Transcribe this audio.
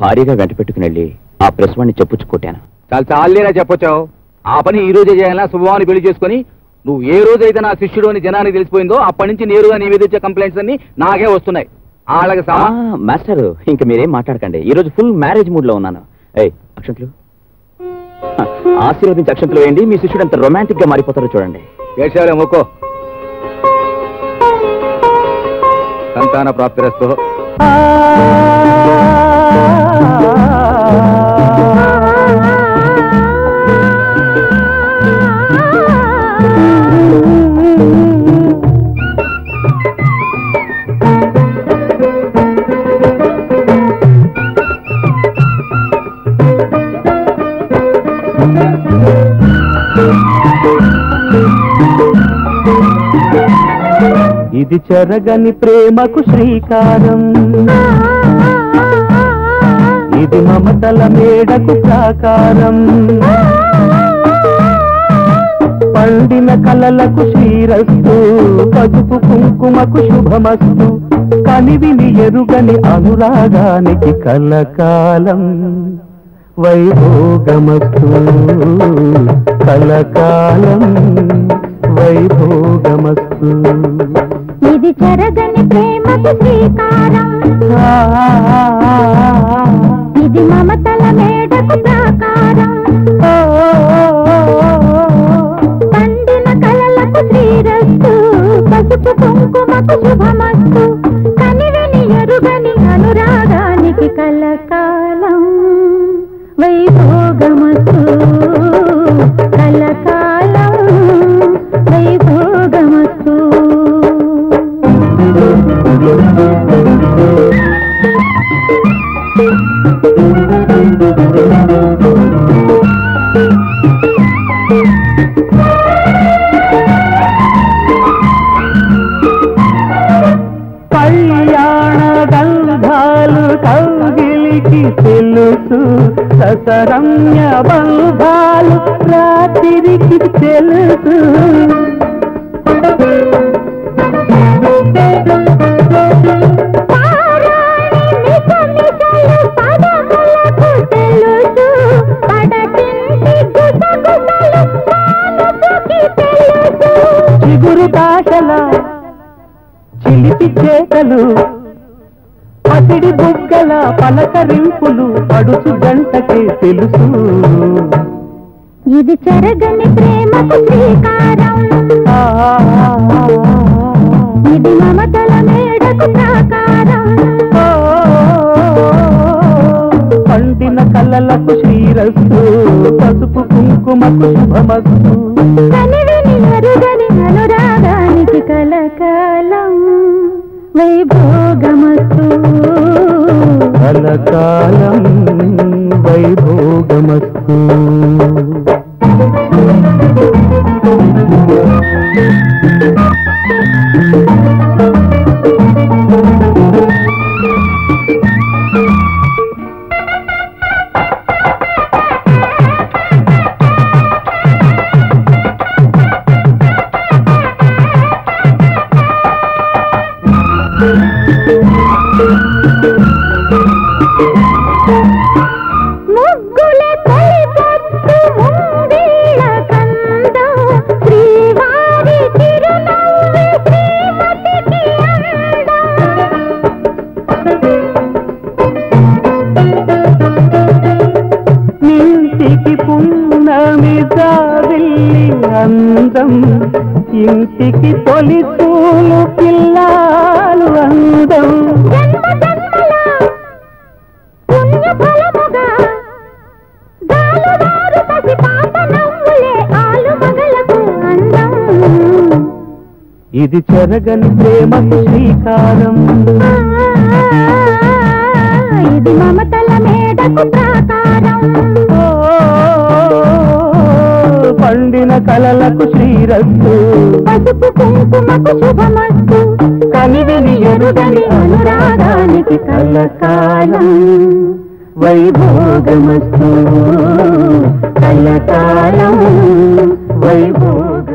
భారీగా వెంట పెట్టుకుని వెళ్ళి ఆ ప్రెస్ వాడిని చెప్పుచ్చుకొట్టాను. చాలా చాలేనా చెప్పొచ్చావు. ఆ పని ఈ రోజే చేయాలా? శుభవాన్ని పెళ్లి చేసుకుని నువ్వు ఏ రోజైతే నా శిష్యుడు అని జనానికి తెలిసిపోయిందో అప్పటి నుంచి నేరుగా నీ మీద వచ్చే కంప్లైంట్స్ అన్ని నాకే వస్తున్నాయి. అలాగే మాస్టర్, ఇంక మీరేం మాట్లాడకండి. ఈ రోజు ఫుల్ మ్యారేజ్ మూడ్ లో ఉన్నాను. అక్షంతలు ఆశీర్వదించి అక్షంతలు వేయండి. మీ శిష్యుడు ఎంత రొమాంటిక్ గా మారిపోతారో చూడండి. ఏడ్చాలే మొక్కో. సంతాన ప్రాప్తిరస్తు. ఇది చెరగని ప్రేమకు శ్రీకారం, ఇది మమతల మేడకు ప్రాకారం, పండిన కలలకు శ్రీరస్తు, పసుపు కుంకుమకు శుభమస్తు, కనివిని ఎరుగని అనురాగానికి కలకాలం వైభోగమస్తు, కలకాలం వైభోగమస్తు. ఇది చెరగని ప్రేమకు శ్రీకారం, ఇది మమతల మేడకు ప్రాకారం, పండిన కలలకు శ్రీరస్తు, పసుపు కుంకుమకు శుభమస్తు, కనివిని ఎరుగని అనురాగానికి కలకాలం వైభోగమస్తు, కలకాలం వైభోగమస్తు. కళ్యాణ గంధాలు కౌగిలికి తెలుసు, ససరమ్య బంధాలు రాత్రికి తెలుసు. చిగురు భాషల చిలిపి చేతలు, పసిడి బుగ్గల పలకరింపులు పడుచు గంటకే తెలుసు. ఇది చెరగని ప్రేమకు శ్రీకారం, ఇది మమతల మేడకు ప్రాకారం, పండిన కలలకు శ్రీరస్తు, పసుపు కుంకుమకు శుభమస్తు, కనివిని ఎరుగని అనురాగానికి కలకాలం వైభోగమస్తు, కలకాలం వైభోగమస్తు. ముగ్గులే తొలిపొద్దు ముంగిళ్ళ కందం, శ్రీవారి చిరునవ్వు శ్రీమతికి అందం. ఇంటికి పున్నమి జాబిల్లి అందం, ఇంటికి తొలి పూలు పిల్లాలు అందం. ఇది చెరగని ప్రేమకు శ్రీకారం, ఇది మమతల మేడకు ప్రాకారం, పండిన కలలకు శ్రీరస్తు, పసుపు కుంకుమకు శుభమస్తు, కనివిని ఎరుగని అనురాగానికి కలకాలం వైభోగమస్తు, కలకాలం వైభోగ